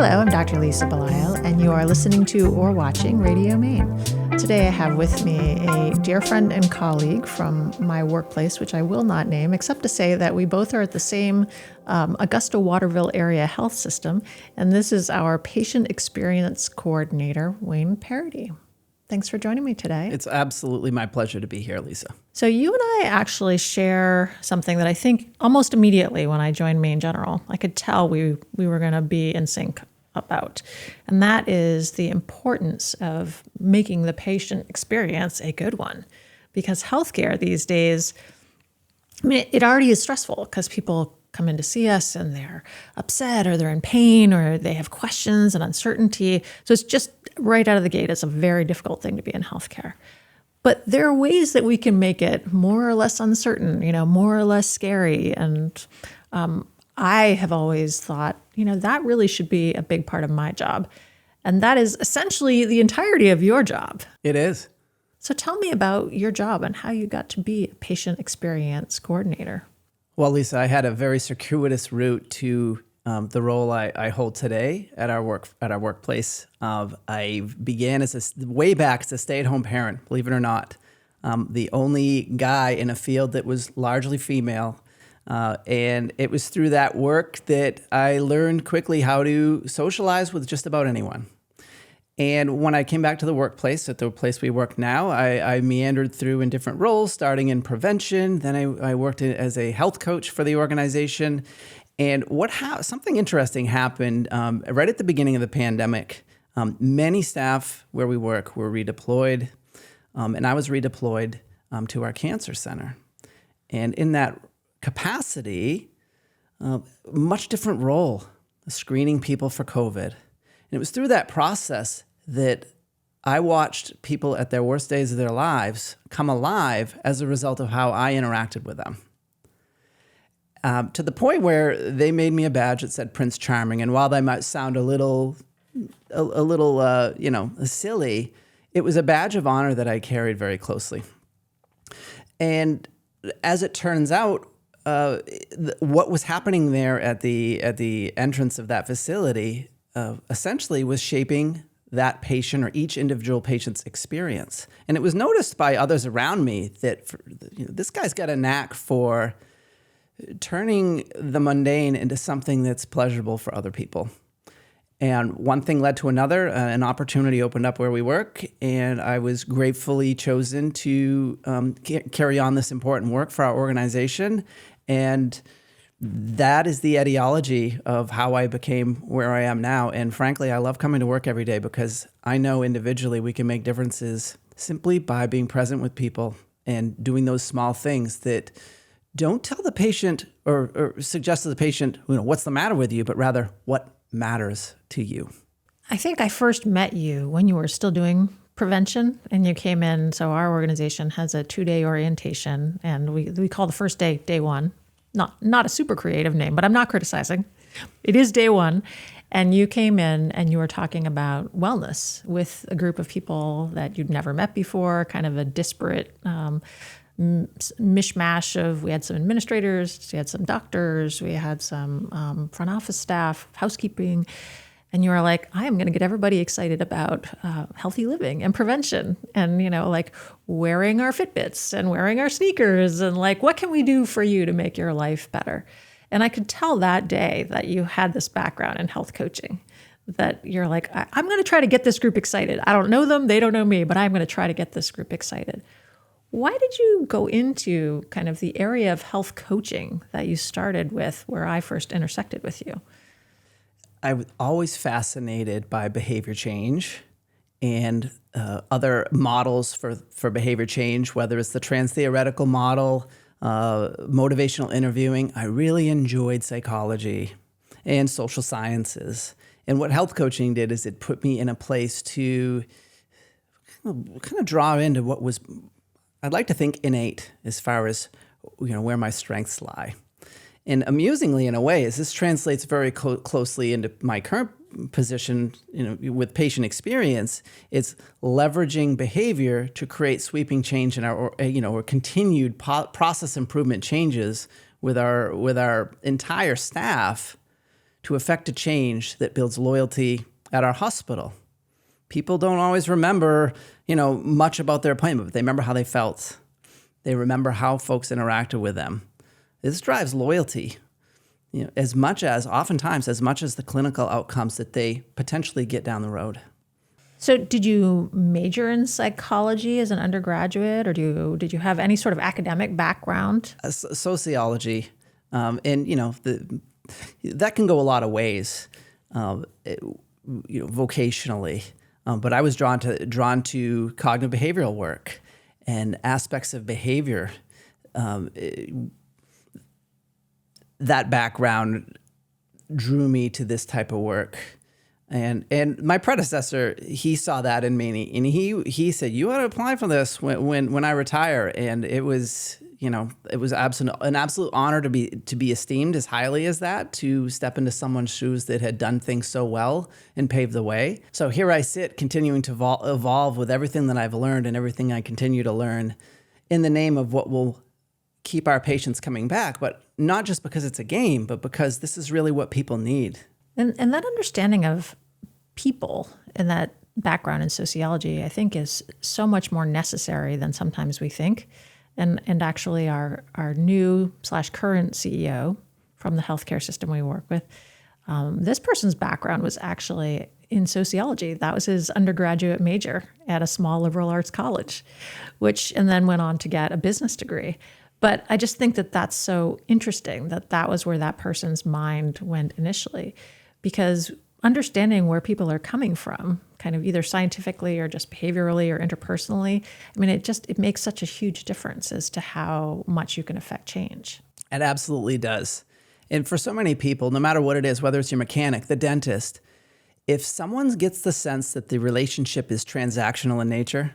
Hello, I'm Dr. Lisa Belisle, and you are listening to or watching Radio Maine. Today I have with me a dear friend and colleague from my workplace, which I will not name, except to say that we both are at the same Augusta Waterville area health system, and this is our patient experience coordinator, Wayne Paradis. Thanks for joining me today. It's absolutely my pleasure to be here, Lisa. So you and I actually share something that I think almost immediately when I joined Maine General, I could tell we were going to be in sync about. And that is the importance of making the patient experience a good one. Because healthcare these days, I mean, it already is stressful because people come in to see us and they're upset or they're in pain or they have questions and uncertainty. So it's just right out of the gate, it's a very difficult thing to be in healthcare. But there are ways that we can make it more or less uncertain, more or less scary. And I have always thought, that really should be a big part of my job. And that is essentially the entirety of your job. It is. So tell me about your job and how you got to be a patient experience coordinator. Well, Lisa, I had a very circuitous route to the role I hold today at our workplace. I began way back as a stay-at-home parent, believe it or not, the only guy in a field that was largely female. And it was through that work that I learned quickly how to socialize with just about anyone. And when I came back to the workplace, at the place we work now, I meandered through in different roles, starting in prevention. Then I worked as a health coach for the organization. And something interesting happened right at the beginning of the pandemic. Many staff where we work were redeployed, and I was redeployed to our cancer center. And in that capacity, much different role, screening people for COVID. And it was through that process that I watched people at their worst days of their lives come alive as a result of how I interacted with them. To the point where they made me a badge that said Prince Charming. And while that might sound a little silly, it was a badge of honor that I carried very closely. And as it turns out, what was happening there at the entrance of that facility essentially was shaping that patient or each individual patient's experience. And it was noticed by others around me that this guy's got a knack for turning the mundane into something that's pleasurable for other people. And one thing led to another. An opportunity opened up where we work, and I was gratefully chosen to carry on this important work for our organization. And that is the etiology of how I became where I am now. And frankly, I love coming to work every day because I know individually we can make differences simply by being present with people and doing those small things that don't tell the patient or suggest to the patient, what's the matter with you, but rather what matters to you. I think I first met you when you were still doing prevention and you came in. So our organization has a 2-day orientation and we call the first day, day one. Not a super creative name, but I'm not criticizing. It is day one. And you came in and you were talking about wellness with a group of people that you'd never met before, kind of a disparate mishmash of, we had some administrators, we had some doctors, we had some front office staff, housekeeping. And you were like, I am going to get everybody excited about healthy living and prevention and, wearing our Fitbits and wearing our sneakers and what can we do for you to make your life better? And I could tell that day that you had this background in health coaching, that you're like, I'm going to try to get this group excited. I don't know them, they don't know me, but I'm going to try to get this group excited. Why did you go into kind of the area of health coaching that you started with where I first intersected with you? I was always fascinated by behavior change and other models for behavior change, whether it's the trans-theoretical model, motivational interviewing. I really enjoyed psychology and social sciences. And what health coaching did is it put me in a place to kind of draw into what was, I'd like to think, innate as far as where my strengths lie. And amusingly, in a way, as this translates very closely into my current position, with patient experience, it's leveraging behavior to create sweeping change in our, or continued process improvement changes with our entire staff to effect a change that builds loyalty at our hospital. People don't always remember, much about their appointment, but they remember how they felt. They remember how folks interacted with them. This drives loyalty, oftentimes as much as the clinical outcomes that they potentially get down the road. So did you major in psychology as an undergraduate, or did you have any sort of academic background? Sociology, that can go a lot of ways, vocationally. But I was drawn to cognitive behavioral work and aspects of behavior. That background drew me to this type of work. And my predecessor, he saw that in me, and he said, "You ought to apply for this when I retire." And it was an absolute honor to be esteemed as highly as that, to step into someone's shoes that had done things so well and paved the way. So here I sit, continuing to evolve with everything that I've learned and everything I continue to learn, in the name of what will keep our patients coming back, but not just because it's a game, but because this is really what people need. And that understanding of people and that background in sociology, I think, is so much more necessary than sometimes we think. And actually our new / current CEO from the healthcare system we work with, this person's background was actually in sociology. That was his undergraduate major at a small liberal arts college, and then went on to get a business degree. But I just think that that's so interesting that was where that person's mind went initially, because understanding where people are coming from, kind of either scientifically or just behaviorally or interpersonally, it makes such a huge difference as to how much you can affect change. It absolutely does. And for so many people, no matter what it is, whether it's your mechanic, the dentist, if someone gets the sense that the relationship is transactional in nature,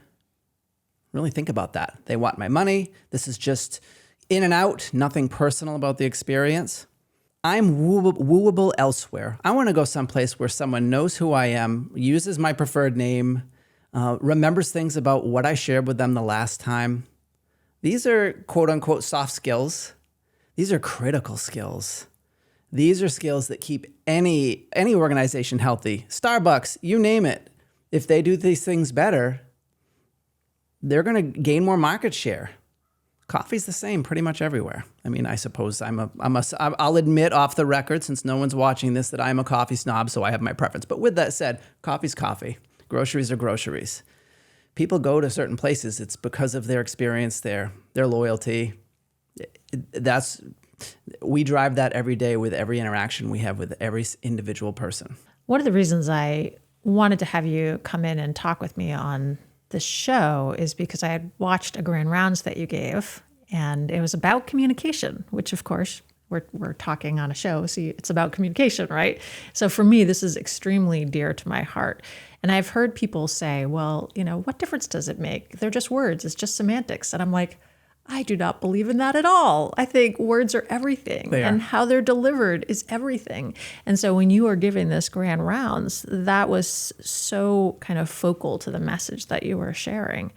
really think about that. They want my money. This is just in and out, nothing personal about the experience. I'm wooable elsewhere. I want to go someplace where someone knows who I am, uses my preferred name, remembers things about what I shared with them the last time. These are quote unquote soft skills. These are critical skills. These are skills that keep any organization healthy. Starbucks, you name it. If they do these things better, they're going to gain more market share. Coffee's the same pretty much everywhere. I suppose I'll admit off the record, since no one's watching this, that I'm a coffee snob, so I have my preference. But with that said, coffee's coffee. Groceries are groceries. People go to certain places. It's because of their experience there, their loyalty. We drive that every day with every interaction we have with every individual person. One of the reasons I wanted to have you come in and talk with me on this show is because I had watched a grand rounds that you gave, and it was about communication, which of course we're talking on a show, so it's about communication, right? So for me, this is extremely dear to my heart. And I've heard people say, well, what difference does it make? They're just words. It's just semantics. And I'm like, I do not believe in that at all. I think words are everything, and how they're delivered is everything. And so when you are giving this grand rounds, that was so kind of focal to the message that you were sharing.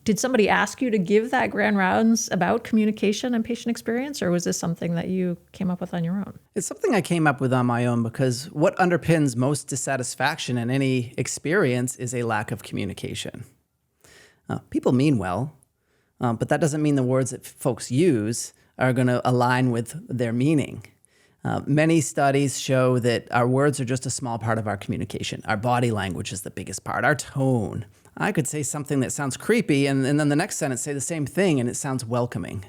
Did somebody ask you to give that grand rounds about communication and patient experience, or was this something that you came up with on your own? It's something I came up with on my own, because what underpins most dissatisfaction in any experience is a lack of communication. People mean well. But that doesn't mean the words that folks use are going to align with their meaning. Many studies show that our words are just a small part of our communication. Our body language is the biggest part, our tone. I could say something that sounds creepy, and then the next sentence say the same thing, and it sounds welcoming.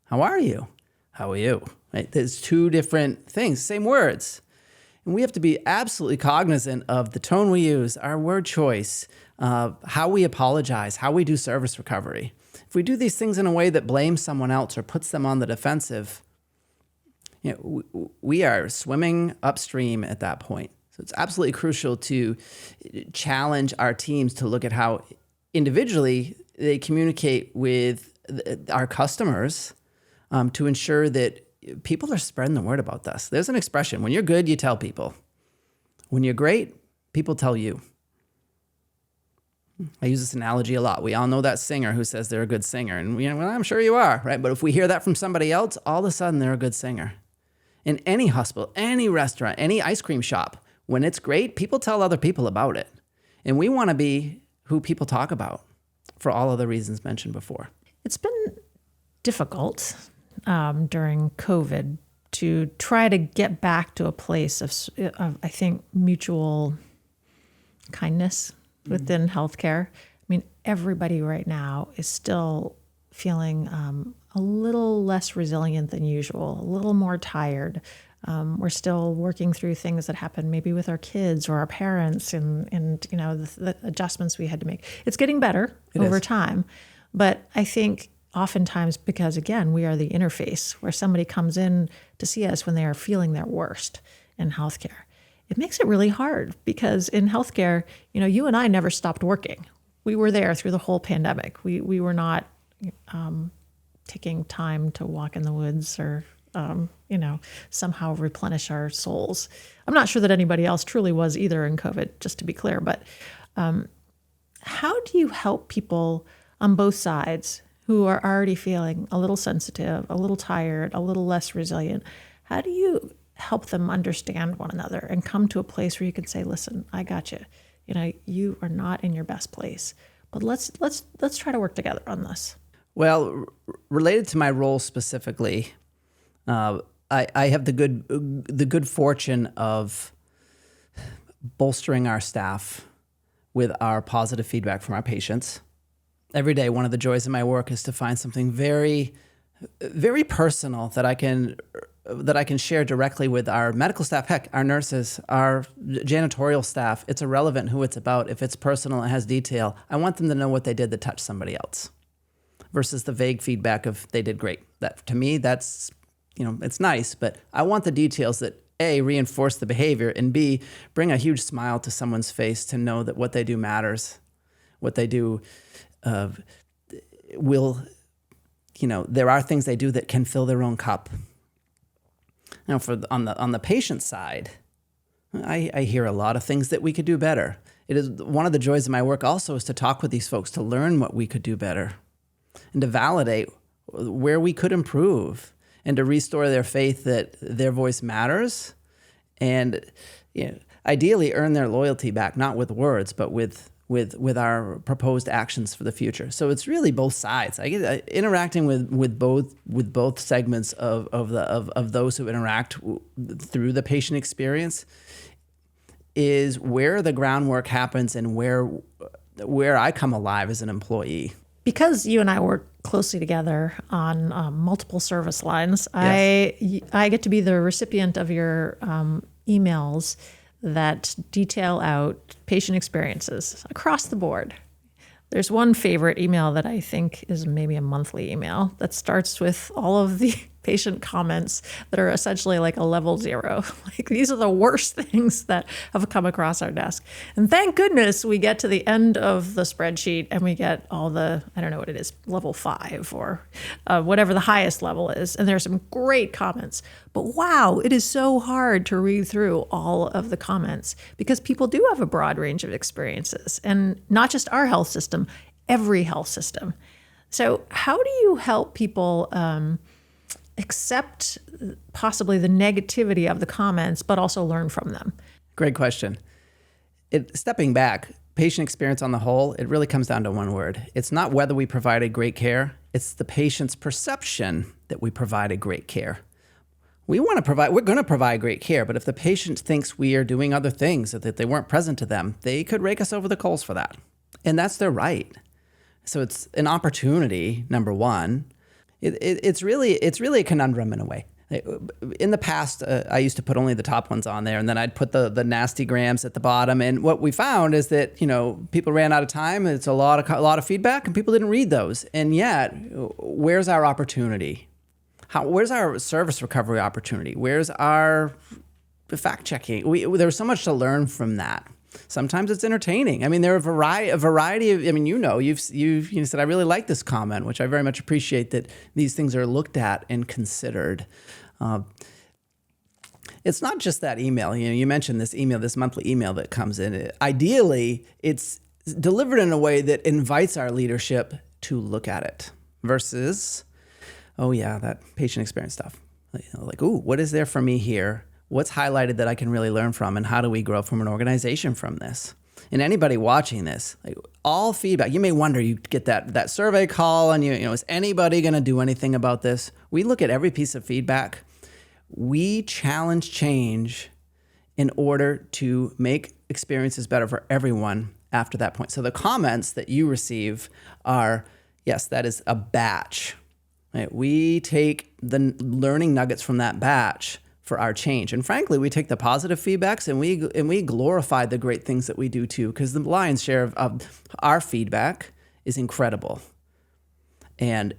How are you? How are you? Right? There's two different things, same words. And we have to be absolutely cognizant of the tone we use, our word choice, how we apologize, how we do service recovery. If we do these things in a way that blames someone else or puts them on the defensive, we are swimming upstream at that point. So it's absolutely crucial to challenge our teams to look at how individually they communicate with our customers, to ensure that people are spreading the word about us. There's an expression: when you're good, you tell people. When you're great, people tell you. I use this analogy a lot. We all know that singer who says they're a good singer. And well, I'm sure you are, right? But if we hear that from somebody else, all of a sudden they're a good singer. In any hospital, any restaurant, any ice cream shop, when it's great, people tell other people about it. And we want to be who people talk about for all of the reasons mentioned before. It's been difficult during COVID to try to get back to a place of I think, mutual kindness within healthcare. I mean, everybody right now is still feeling a little less resilient than usual, a little more tired. We're still working through things that happened maybe with our kids or our parents and you know, the adjustments we had to make. It's getting better over time. But I think oftentimes, because again, we are the interface where somebody comes in to see us when they are feeling their worst in healthcare. It makes it really hard because in healthcare, you know, you and I never stopped working. We were there through the whole pandemic. We were not taking time to walk in the woods or, you know, somehow replenish our souls. I'm not sure that anybody else truly was either in COVID, just to be clear. But how do you help people on both sides who are already feeling a little sensitive, a little tired, a little less resilient? How do you help them understand one another and come to a place where you can say, listen, I got you. You know, you are not in your best place, but let's try to work together on this. Well, related to my role specifically, I have the good fortune of bolstering our staff with our positive feedback from our patients. Every day, one of the joys of my work is to find something very, very personal that I can share directly with our medical staff, heck, our nurses, our janitorial staff. It's irrelevant who it's about. If it's personal and has detail, I want them to know what they did that touched somebody else versus the vague feedback of they did great. That to me, that's, you know, it's nice, but I want the details that A, reinforce the behavior, and B, bring a huge smile to someone's face to know that what they do matters. What they do will, you know, there are things they do that can fill their own cup. Now, on the patient side, I hear a lot of things that we could do better. It is one of the joys of my work also is to talk with these folks, to learn what we could do better, and to validate where we could improve, and to restore their faith that their voice matters, and, you know, ideally earn their loyalty back, not with words, but with our proposed actions for the future. So it's really both sides. I get interacting with both segments of those who interact through the patient experience is where the groundwork happens and where I come alive as an employee. Because you and I work closely together on multiple service lines, Yes. I get to be the recipient of your emails that detail out patient experiences across the board. There's one favorite email that I think is maybe a monthly email that starts with all of the patient comments that are essentially like a level 0. Like, these are the worst things that have come across our desk. And thank goodness we get to the end of the spreadsheet and we get all the, I don't know what it is, level 5 or whatever the highest level is. And there's some great comments. But wow, it is so hard to read through all of the comments because people do have a broad range of experiences, and not just our health system, every health system. So how do you help people accept possibly the negativity of the comments, but also learn from them? Great question. Stepping back, patient experience on the whole, it really comes down to one word. It's not whether we provided great care. It's the patient's perception that we provided great care. We're going to provide great care, but if the patient thinks we are doing other things, that they weren't present to them, they could rake us over the coals for that. And that's their right. So it's an opportunity, number one. It's really a conundrum in a way. In the past, I used to put only the top ones on there, and then I'd put the nasty grams at the bottom. And what we found is that, you know, people ran out of time. It's a lot of feedback, and people didn't read those. And yet, where's our opportunity? Where's our service recovery opportunity? Where's our fact checking? There's so much to learn from that. Sometimes it's entertaining. I mean, there are a variety of, I mean, you said, I really like this comment, which I very much appreciate that these things are looked at and considered. It's not just that email. You know, you mentioned this monthly email that comes in. Ideally, it's delivered in a way that invites our leadership to look at it versus, oh yeah, that patient experience stuff. Like, ooh, what is there for me here? What's highlighted that I can really learn from, and how do we grow from an organization from this? And anybody watching this, like, all feedback, you may wonder, you get that survey call and is anybody going to do anything about this? We look at every piece of feedback. We challenge change in order to make experiences better for everyone after that point. So the comments that you receive are, yes, that is a batch. Right? We take the learning nuggets from that batch for our change. And frankly, we take the positive feedbacks and we glorify the great things that we do too, because the lion's share of our feedback is incredible. And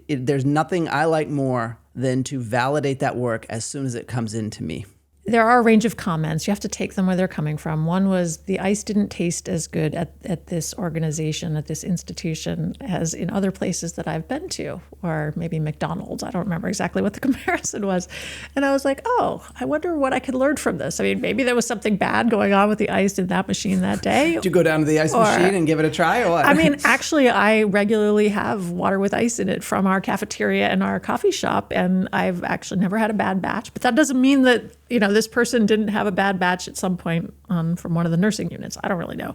there's nothing I like more than to validate that work as soon as it comes into me. There are a range of comments. You have to take them where they're coming from. One was the ice didn't taste as good at this organization, at this institution, as in other places that I've been to, or maybe McDonald's. I don't remember exactly what the comparison was. And I was like, oh, I wonder what I could learn from this. I mean, maybe there was something bad going on with the ice in that machine that day. Did you go down to the ice machine and give it a try, or what? I mean, actually, I regularly have water with ice in it from our cafeteria and our coffee shop, and I've actually never had a bad batch. But that doesn't mean that, this person didn't have a bad batch at some point from one of the nursing units. I don't really know.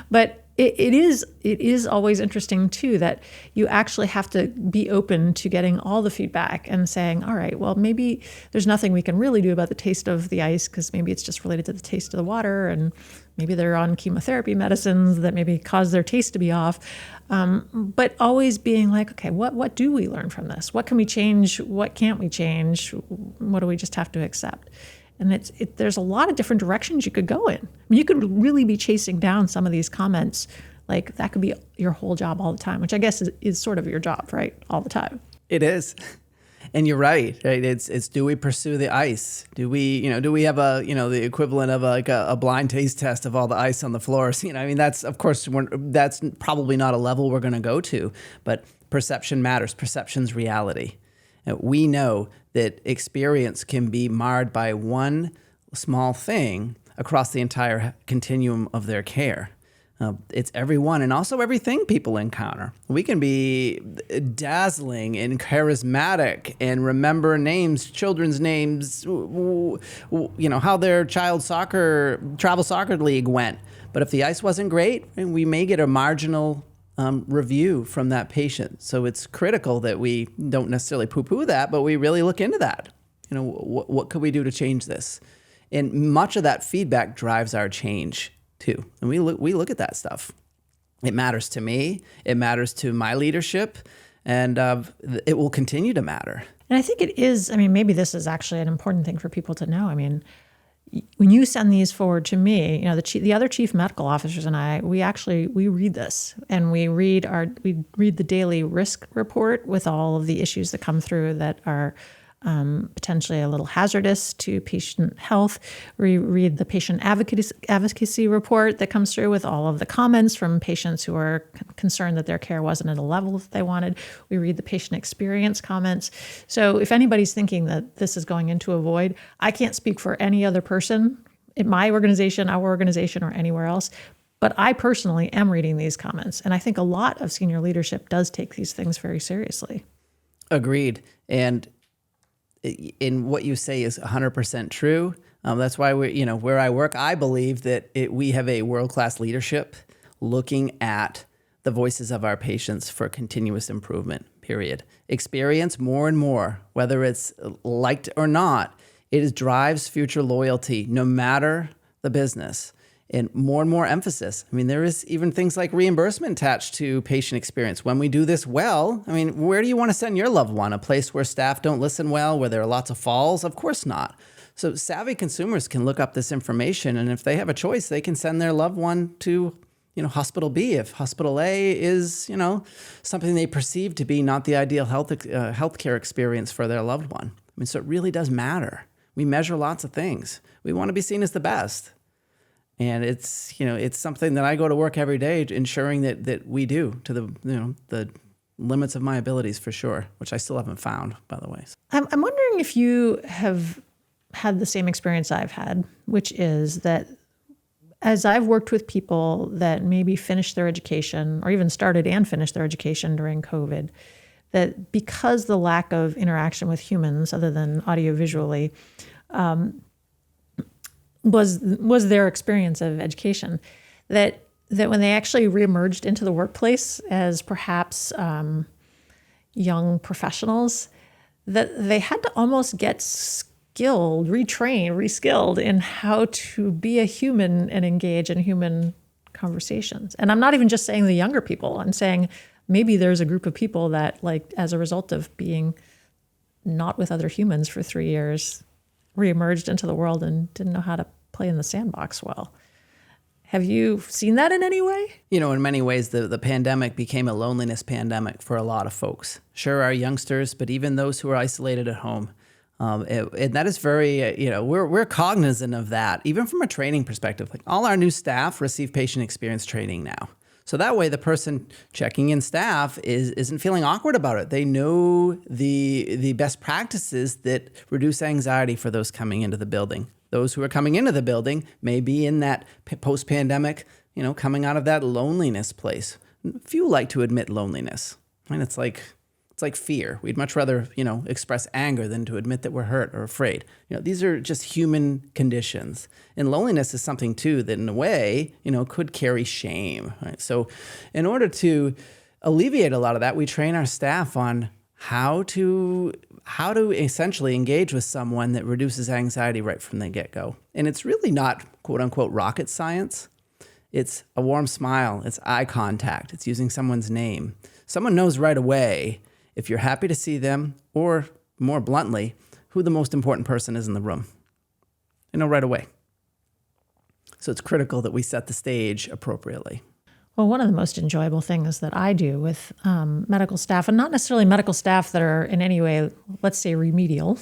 But it is always interesting, too, that you actually have to be open to getting all the feedback and saying, all right, well, maybe there's nothing we can really do about the taste of the ice because maybe it's just related to the taste of the water, and maybe they're on chemotherapy medicines that maybe cause their taste to be off. But always being like, okay, what do we learn from this? What can we change? What can't we change? What do we just have to accept? And there's a lot of different directions you could go in. I mean, you could really be chasing down some of these comments. Like, that could be your whole job all the time, which I guess is sort of your job, right? All the time. It is. And you're right. It's do we pursue the ice? Do we have the equivalent of a blind taste test of all the ice on the floors? I mean, that's, of course, that's probably not a level we're going to go to, but perception matters. Perception's reality. We know that experience can be marred by one small thing across the entire continuum of their care. It's everyone and also everything people encounter. We can be dazzling and charismatic and remember names, children's names, how their child's travel soccer league went. But if the ice wasn't great, we may get a marginal review from that patient. So it's critical that we don't necessarily poo-poo that, but we really look into that. What could we do to change this? And much of that feedback drives our change too. And we look at that stuff. It matters to me. It matters to my leadership, and it will continue to matter. And I think it is. I mean, maybe this is actually an important thing for people to know. I mean, when you send these forward to me, the other chief medical officers and I, we read this, and we read the daily risk report with all of the issues that come through that are potentially a little hazardous to patient health. We read the patient advocacy report that comes through with all of the comments from patients who are concerned that their care wasn't at a level that they wanted. We read the patient experience comments. So if anybody's thinking that this is going into a void, I can't speak for any other person in my organization, our organization, or anywhere else. But I personally am reading these comments. And I think a lot of senior leadership does take these things very seriously. Agreed. And in what you say is 100% true. That's why where I work, I believe that we have a world-class leadership looking at the voices of our patients for continuous improvement, period. Experience more and more, whether it's liked or not, it drives future loyalty no matter the business. And more emphasis. I mean, there is even things like reimbursement attached to patient experience. When we do this well, I mean, where do you want to send your loved one? A place where staff don't listen well, where there are lots of falls? Of course not. So savvy consumers can look up this information, and if they have a choice, they can send their loved one to, Hospital B if Hospital A is, something they perceive to be not the ideal healthcare experience for their loved one. I mean, so it really does matter. We measure lots of things. We want to be seen as the best. And it's something that I go to work every day ensuring that we do to the limits of my abilities for sure, which I still haven't found, by the way. I'm wondering if you have had the same experience I've had, which is that as I've worked with people that maybe finished their education or even started and finished their education during COVID, that because the lack of interaction with humans other than audiovisually was their experience of education, that when they actually reemerged into the workplace as perhaps young professionals, that they had to almost get skilled, retrained, reskilled in how to be a human and engage in human conversations. And I'm not even just saying the younger people. I'm saying maybe there's a group of people that, like, as a result of being not with other humans for 3 years, reemerged into the world and didn't know how to play in the sandbox well. Have you seen that in any way? In many ways, the pandemic became a loneliness pandemic for a lot of folks. Sure, our youngsters, but even those who are isolated at home. And that is very, we're cognizant of that, even from a training perspective. Like, all our new staff receive patient experience training now. So that way the person checking in staff isn't feeling awkward about it. They know the best practices that reduce anxiety for those coming into the building. Those who are coming into the building may be in that post-pandemic, coming out of that loneliness place. Few like to admit loneliness. I mean, it's like fear. We'd much rather, express anger than to admit that we're hurt or afraid. These are just human conditions. And loneliness is something too that in a way, could carry shame. Right? So in order to alleviate a lot of that, we train our staff on how to essentially engage with someone that reduces anxiety right from the get-go. And it's really not, quote unquote, rocket science. It's a warm smile. It's eye contact. It's using someone's name. Someone knows right away if you're happy to see them, or more bluntly, who the most important person is in the room. They know right away. So it's critical that we set the stage appropriately. Well, one of the most enjoyable things that I do with medical staff, and not necessarily medical staff that are in any way, let's say, remedial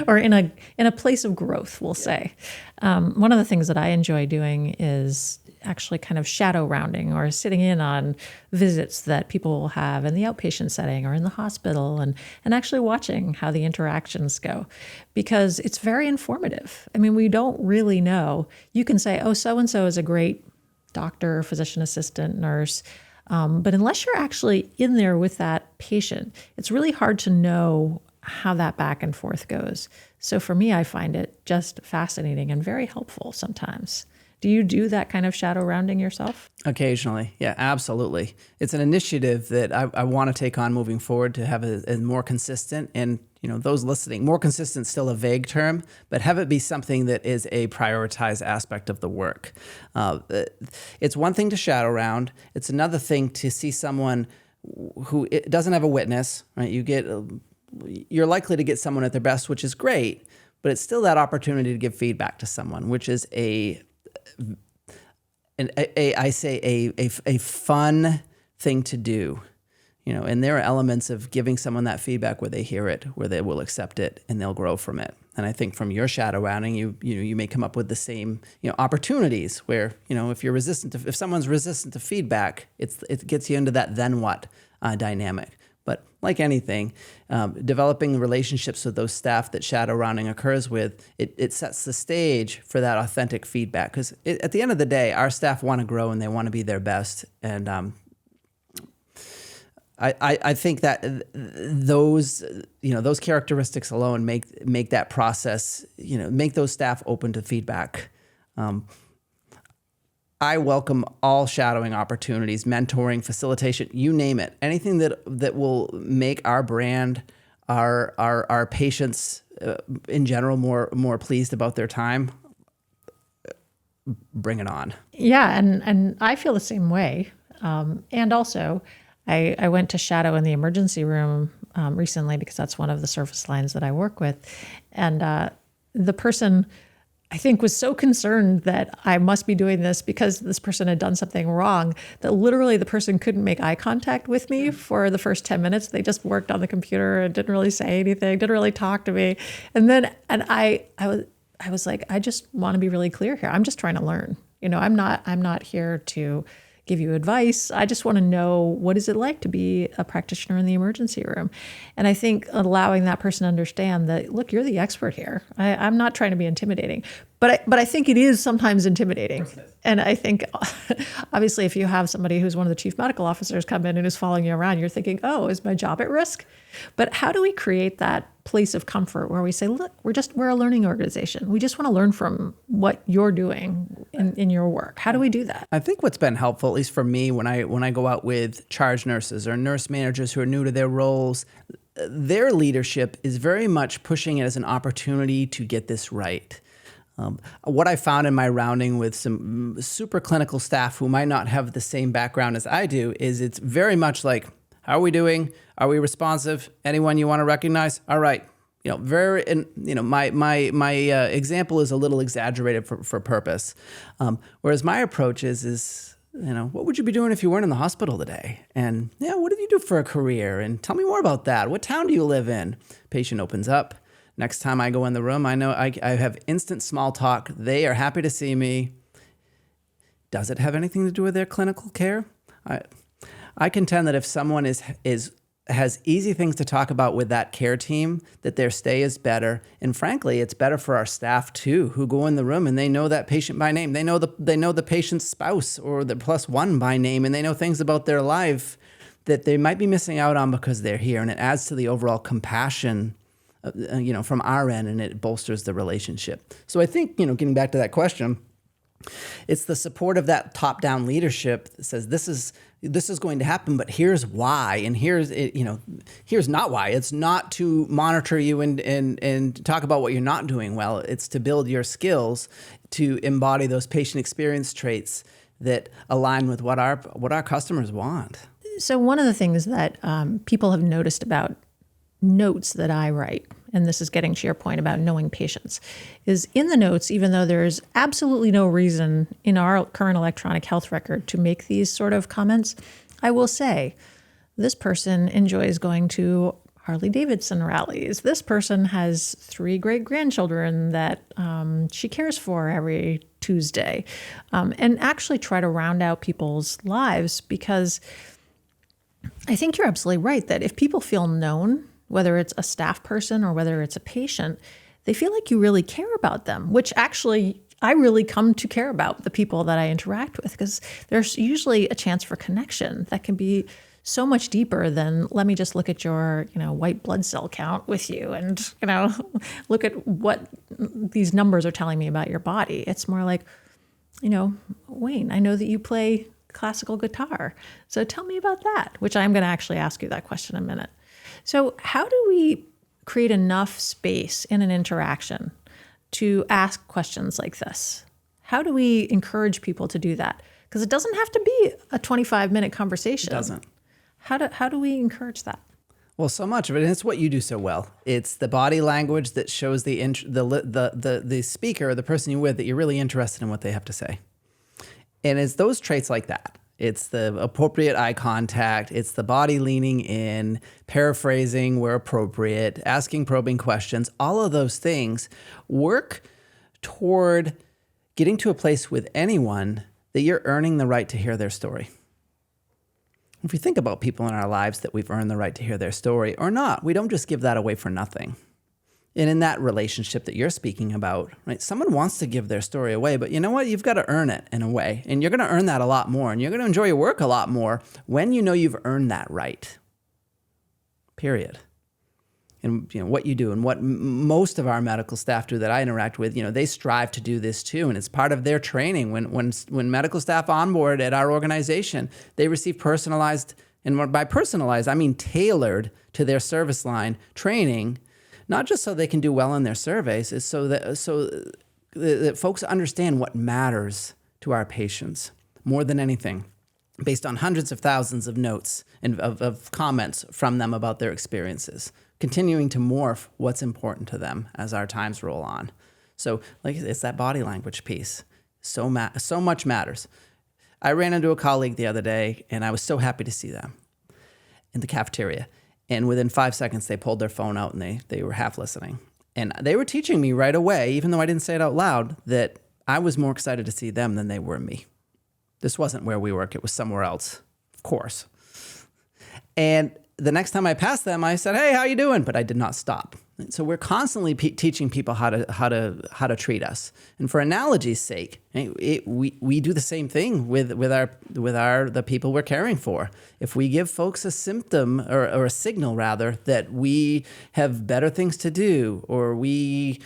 or in a place of growth, we'll say. One of the things that I enjoy doing is actually kind of shadow rounding or sitting in on visits that people will have in the outpatient setting or in the hospital and actually watching how the interactions go, because it's very informative. I mean, we don't really know. You can say, oh, so-and-so is a great doctor, physician assistant, nurse. But unless you're actually in there with that patient, it's really hard to know how that back and forth goes. So for me, I find it just fascinating and very helpful sometimes. Do you do that kind of shadow rounding yourself? Occasionally. Yeah, absolutely. It's an initiative that I want to take on moving forward to have a more consistent, and those listening, more consistent, still a vague term, but have it be something that is a prioritized aspect of the work. It's one thing to shadow round. It's another thing to see someone who doesn't have a witness, right? You're likely to get someone at their best, which is great, but it's still that opportunity to give feedback to someone, which is a fun thing to do, and there are elements of giving someone that feedback where they hear it, where they will accept it, and they'll grow from it. And I think from your shadow rounding, you may come up with the same, opportunities where, if someone's resistant to feedback, it gets you into that then what dynamic. But like anything, developing relationships with those staff that shadow rounding occurs with, it sets the stage for that authentic feedback. Because at the end of the day, our staff want to grow and they want to be their best. And I think that those characteristics alone make that process, make those staff open to feedback. I welcome all shadowing opportunities, mentoring, facilitation, you name it. Anything that will make our brand, our patients in general more pleased about their time, bring it on. Yeah, and I feel the same way. And also, I went to shadow in the emergency room recently because that's one of the service lines that I work with. And the person, I think, was so concerned that I must be doing this because this person had done something wrong that literally the person couldn't make eye contact with me for the first 10 minutes. They just worked on the computer and didn't really say anything, didn't really talk to me. And I was like, I just want to be really clear here. I'm just trying to learn. I'm not here to give you advice. I just want to know, what is it like to be a practitioner in the emergency room? And I think allowing that person to understand that, look, you're the expert here. I'm not trying to be intimidating, but I think it is sometimes intimidating. And I think, obviously, if you have somebody who's one of the chief medical officers come in and is following you around, you're thinking, oh, is my job at risk? But how do we create that place of comfort where we say, look, we're a learning organization. We just want to learn from what you're doing in your work. How do we do that? I think what's been helpful, at least for me, when I go out with charge nurses or nurse managers who are new to their roles, their leadership is very much pushing it as an opportunity to get this right. What I found in my rounding with some super clinical staff who might not have the same background as I do is it's very much like, how are we doing? Are we responsive? Anyone you want to recognize? All right. My example is a little exaggerated for purpose. Whereas my approach is, what would you be doing if you weren't in the hospital today? And what did you do for a career? And tell me more about that. What town do you live in? Patient opens up. Next time I go in the room, I know I have instant small talk. They are happy to see me. Does it have anything to do with their clinical care? I contend that if someone has easy things to talk about with that care team, that their stay is better. And frankly, it's better for our staff too, who go in the room and they know that patient by name. They know the patient's spouse or the +1 by name, and they know things about their life that they might be missing out on because they're here. And it adds to the overall compassion from our end, and it bolsters the relationship. So I think, getting back to that question, it's the support of that top-down leadership that says this is going to happen, but here's why, and here's not why. It's not to monitor you and talk about what you're not doing well. It's to build your skills to embody those patient experience traits that align with what our customers want. So one of the things that people have noticed about notes that I write, and this is getting to your point about knowing patients, is in the notes, even though there's absolutely no reason in our current electronic health record to make these sort of comments, I will say, this person enjoys going to Harley-Davidson rallies. This person has 3 great-grandchildren that she cares for every Tuesday. And actually try to round out people's lives, because I think you're absolutely right that if people feel known, whether it's a staff person or whether it's a patient, they feel like you really care about them, which actually I really come to care about the people that I interact with, because there's usually a chance for connection that can be so much deeper than, let me just look at your, white blood cell count with you and, look at what these numbers are telling me about your body. It's more like, Wayne, I know that you play classical guitar, so tell me about that, which I'm going to actually ask you that question in a minute. So how do we create enough space in an interaction to ask questions like this? How do we encourage people to do that? Because it doesn't have to be a 25-minute conversation. It doesn't. How do we encourage that? Well, so much of it, and it's what you do so well. It's the body language that shows the speaker or the person you're with that you're really interested in what they have to say. And it's those traits like that. It's the appropriate eye contact. It's the body leaning in, paraphrasing where appropriate, asking probing questions. All of those things work toward getting to a place with anyone that you're earning the right to hear their story. If we think about people in our lives that we've earned the right to hear their story or not, we don't just give that away for nothing. And in that relationship that you're speaking about, right, someone wants to give their story away, but you know what? You've got to earn it in a way. And you're going to earn that a lot more. And you're going to enjoy your work a lot more when you know you've earned that right. Period. And what you do and what most of our medical staff do that I interact with, they strive to do this too. And it's part of their training. When medical staff onboard at our organization, they receive personalized, and by personalized, I mean tailored to their service line training, not just so they can do well in their surveys, is so that folks understand what matters to our patients more than anything, based on hundreds of thousands of notes and of comments from them about their experiences, continuing to morph what's important to them as our times roll on. So it's that body language piece. So much matters. I ran into a colleague the other day, and I was so happy to see them in the cafeteria. And within 5 seconds, they pulled their phone out and they were half listening. And they were teaching me right away, even though I didn't say it out loud, that I was more excited to see them than they were me. This wasn't where we work. It was somewhere else, of course. And the next time I passed them, I said, "Hey, how you doing?" But I did not stop. So we're constantly teaching people how to treat us. And for analogy's sake, we do the same thing with the people we're caring for. If we give folks a symptom or a signal rather that we have better things to do, or they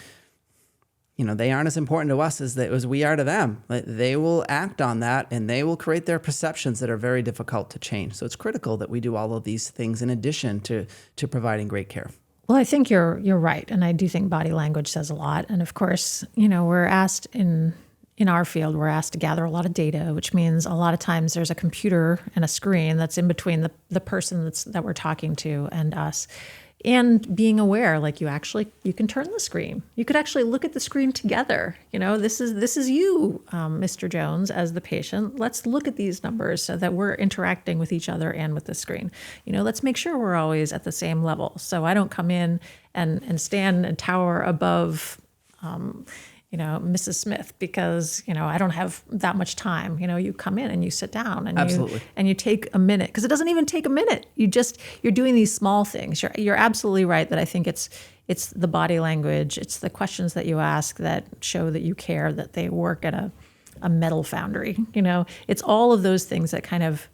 aren't as important to us as we are to them, they will act on that and they will create their perceptions that are very difficult to change. So it's critical that we do all of these things in addition to providing great care. Well, I think you're right. And I do think body language says a lot. And of course, we're asked in our field, we're asked to gather a lot of data, which means a lot of times there's a computer and a screen that's in between the person that we're talking to and us. And being aware, like you can turn the screen. You could actually look at the screen together. This is you, Mr. Jones, as the patient. Let's look at these numbers so that we're interacting with each other and with the screen. Let's make sure we're always at the same level. So I don't come in and stand and tower above, Mrs. Smith, because, I don't have that much time. You come in and you sit down and Absolutely. you take a minute, because it doesn't even take a minute. You're doing these small things. You're absolutely right that I think it's the body language. It's the questions that you ask that show that you care, that they work at a metal foundry. It's all of those things that kind of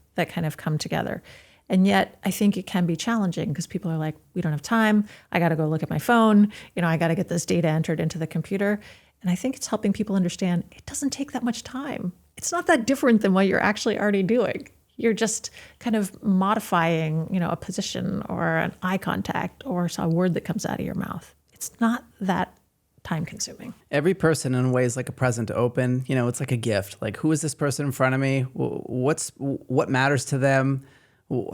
come together. And yet I think it can be challenging because people are like, we don't have time. I got to go look at my phone. I got to get this data entered into the computer. And I think it's helping people understand it doesn't take that much time. It's not that different than what you're actually already doing. You're just kind of modifying, a position or an eye contact or a word that comes out of your mouth. It's not that time consuming. Every person in a way is like a present to open. It's like a gift. Like, who is this person in front of me? What matters to them?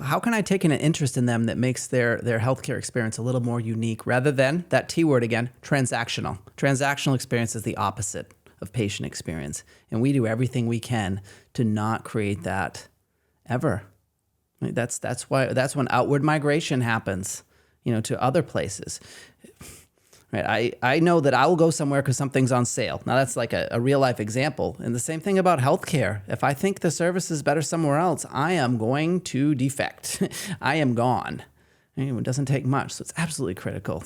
How can I take an interest in them that makes their healthcare experience a little more unique, rather than that T word again, transactional. Transactional experience is the opposite of patient experience. And we do everything we can to not create that ever. That's when outward migration happens, to other places. Right? I know that I will go somewhere because something's on sale. Now that's like a real life example. And the same thing about healthcare. If I think the service is better somewhere else, I am going to defect. I am gone. It doesn't take much. So it's absolutely critical,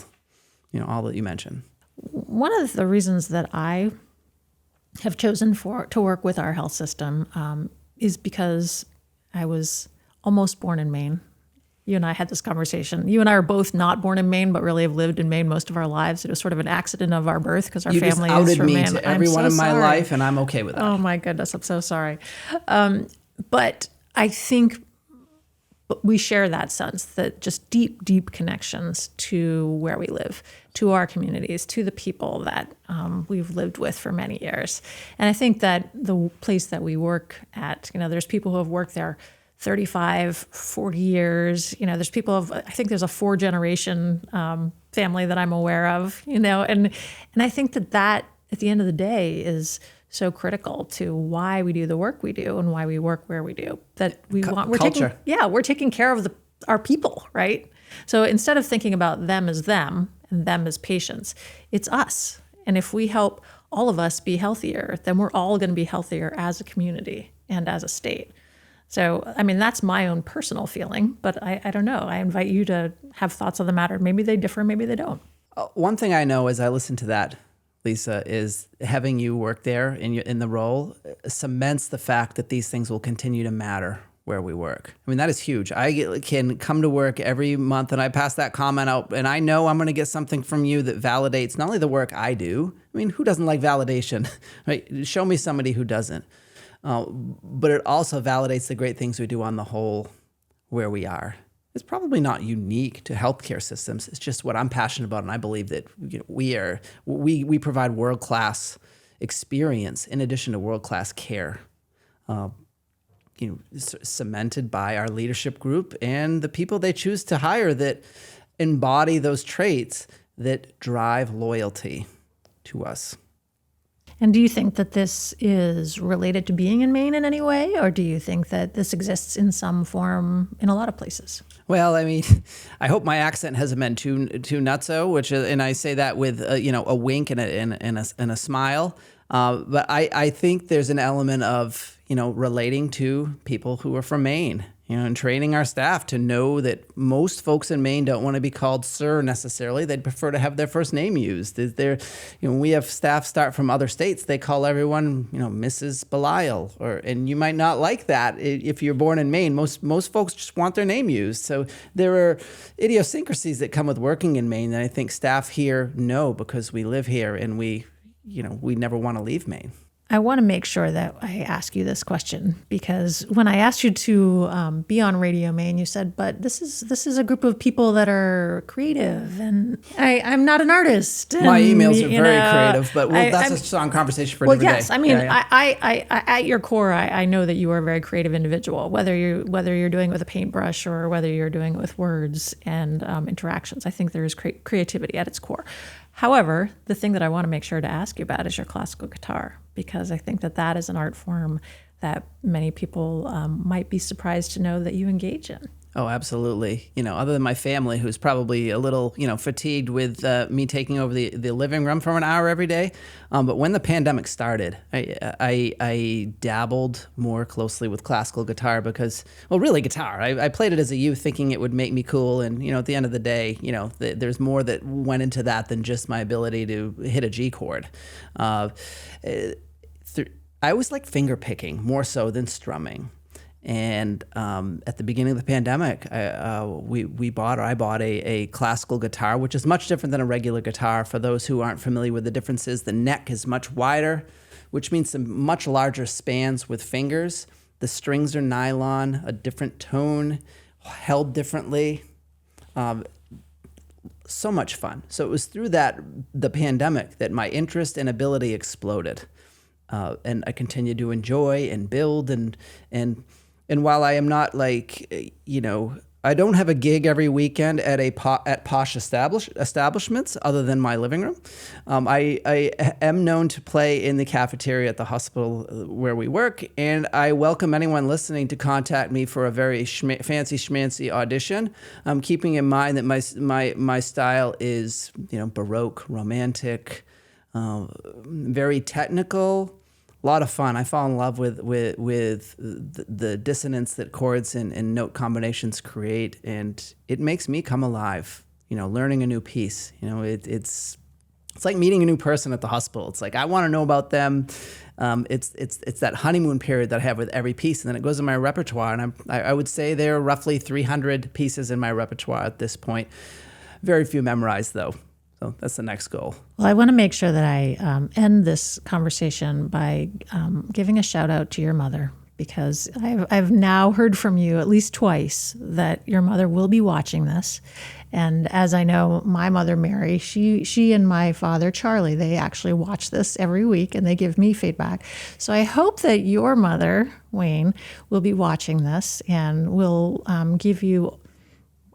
all that you mentioned. One of the reasons that I have chosen to work with our health system is because I was almost born in Maine. You and I had this conversation. You and I are both not born in Maine, but really have lived in Maine most of our lives. It was sort of an accident of our birth because our family is from Maine. You just outed me to everyone in my life, and I'm okay with that. Oh my goodness, I'm so sorry. But I think we share that sense, that just deep, deep connections to where we live, to our communities, to the people that we've lived with for many years. And I think that the place that we work at, there's people who have worked there 35, 40 years. There's people I think there's a 4-generation family that I'm aware of, and I think that at the end of the day is so critical to why we do the work we do and why we work where we do. That we're culture. we're taking care of our people, right? So instead of thinking about them as them and them as patients, it's us. And if we help all of us be healthier, then we're all going to be healthier as a community and as a state. So, that's my own personal feeling, but I don't know. I invite you to have thoughts on the matter. Maybe they differ, maybe they don't. One thing I know as I listen to that, Lisa, is having you work there in the role cements the fact that these things will continue to matter where we work. That is huge. I can come to work every month and I pass that comment out, and I know I'm going to get something from you that validates not only the work I do. Who doesn't like validation? Right? Show me somebody who doesn't. But it also validates the great things we do on the whole where we are. It's probably not unique to healthcare systems. It's just what I'm passionate about, and I believe that we provide world-class experience in addition to world-class care. Cemented by our leadership group and the people they choose to hire that embody those traits that drive loyalty to us. And do you think that this is related to being in Maine in any way, or do you think that this exists in some form in a lot of places? Well, I hope my accent hasn't been too nutso, and I say that with a wink and a smile. But I think there's an element of, relating to people who are from Maine, and training our staff to know that most folks in Maine don't want to be called sir necessarily. They'd prefer to have their first name used. When we have staff start from other states, they call everyone, Mrs. Belial, and you might not like that if you're born in Maine. Most folks just want their name used. So there are idiosyncrasies that come with working in Maine that I think staff here know because we live here and we never want to leave Maine. I want to make sure that I ask you this question because when I asked you to be on Radio Maine, you said, "But this is a group of people that are creative, and I'm not an artist." And, my emails are very creative, but that's a strong conversation for another day. Yes, I mean, I at your core, I know that you are a very creative individual. Whether you're doing it with a paintbrush or whether you're doing it with words and interactions, I think there is creativity at its core. However, the thing that I want to make sure to ask you about is your classical guitar, because I think that is an art form that many people might be surprised to know that you engage in. Oh, absolutely. Other than my family, who's probably a little, fatigued with me taking over the living room for an hour every day. But when the pandemic started, I dabbled more closely with classical guitar because, really guitar. I played it as a youth thinking it would make me cool. And, at the end of the day, there's more that went into that than just my ability to hit a G chord. I always liked finger picking more so than strumming. And at the beginning of the pandemic, I bought a classical guitar, which is much different than a regular guitar. For those who aren't familiar with the differences, the neck is much wider, which means some much larger spans with fingers. The strings are nylon, a different tone, held differently. So much fun. So it was through the pandemic that my interest and ability exploded. And I continue to enjoy and build and while I am not I don't have a gig every weekend at posh establishments other than my living room. I am known to play in the cafeteria at the hospital where we work, and I welcome anyone listening to contact me for a very fancy schmancy audition. Keeping in mind that my style is Baroque, romantic, very technical. A lot of fun. I fall in love with the dissonance that chords and note combinations create, and it makes me come alive. Learning a new piece. It's like meeting a new person at the hospital. It's like I want to know about them. It's that honeymoon period that I have with every piece, and then it goes in my repertoire. And I would say there are roughly 300 pieces in my repertoire at this point. Very few memorized though. So that's the next goal. Well, I want to make sure that I end this conversation by giving a shout out to your mother, because I've now heard from you at least twice that your mother will be watching this. And as I know, my mother, Mary, she and my father, Charlie, they actually watch this every week and they give me feedback. So I hope that your mother, Wayne, will be watching this and will give you,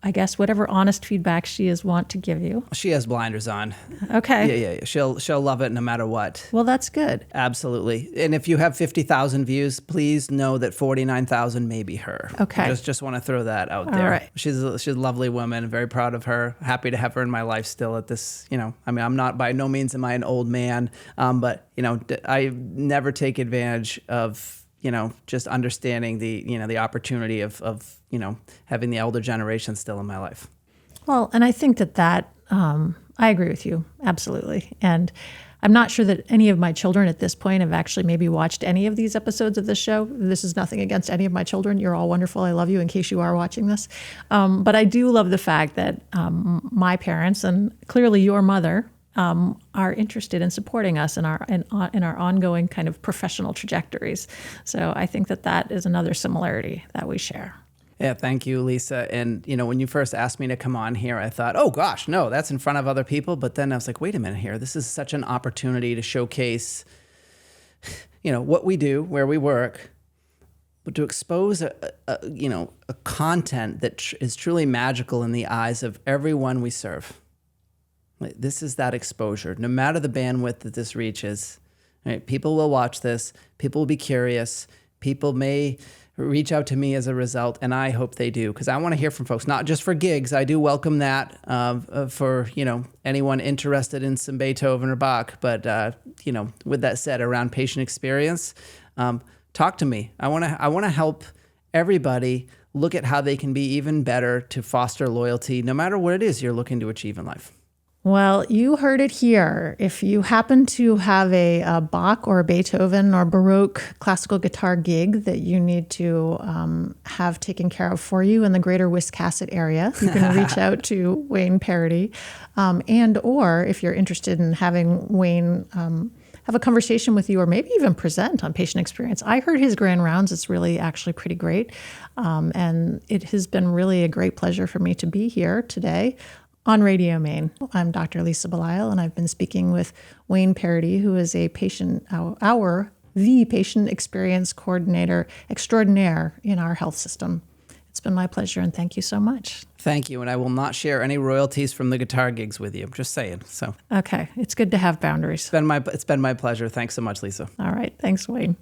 I guess, whatever honest feedback she is want to give you. She has blinders on. Okay. Yeah. She'll love it no matter what. Well, that's good. Absolutely. And if you have 50,000 views, please know that 49,000 may be her. Okay. Just want to throw that out there. All right. She's a lovely woman. Very proud of her. Happy to have her in my life still at this. I'm not, by no means am I an old man, but I never take advantage of just understanding the opportunity of having the elder generation still in my life. Well, and I think that I agree with you, absolutely. And I'm not sure that any of my children at this point have actually maybe watched any of these episodes of this show. This is nothing against any of my children. You're all wonderful. I love you in case you are watching this. But I do love the fact that my parents and clearly your mother are interested in supporting us in our ongoing kind of professional trajectories. So I think that is another similarity that we share. Yeah, thank you, Lisa. And, when you first asked me to come on here, I thought, oh gosh, no, that's in front of other people. But then I was like, wait a minute here. This is such an opportunity to showcase, what we do, where we work, but to expose a content that is truly magical in the eyes of everyone we serve. This is that exposure. No matter the bandwidth that this reaches, right, people will watch this. People will be curious. People may reach out to me as a result, and I hope they do, because I want to hear from folks, not just for gigs. I do welcome that for anyone interested in some Beethoven or Bach. But with that said, around patient experience, talk to me. I want to help everybody look at how they can be even better to foster loyalty, no matter what it is you're looking to achieve in life. Well, you heard it here. If you happen to have a Bach or a Beethoven or Baroque classical guitar gig that you need to have taken care of for you in the greater Wiscasset area, you can reach out to Wayne Paradis. Or if you're interested in having Wayne have a conversation with you, or maybe even present on patient experience. I heard his grand rounds. It's really actually pretty great. And it has been really a great pleasure for me to be here today on Radio Maine. I'm Dr. Lisa Belisle, and I've been speaking with Wayne Paradis, who is the patient experience coordinator extraordinaire in our health system. It's been my pleasure, and thank you so much. Thank you, and I will not share any royalties from the guitar gigs with you. I'm just saying. So okay, it's good to have boundaries. It's been my pleasure. Thanks so much, Lisa. All right, thanks, Wayne.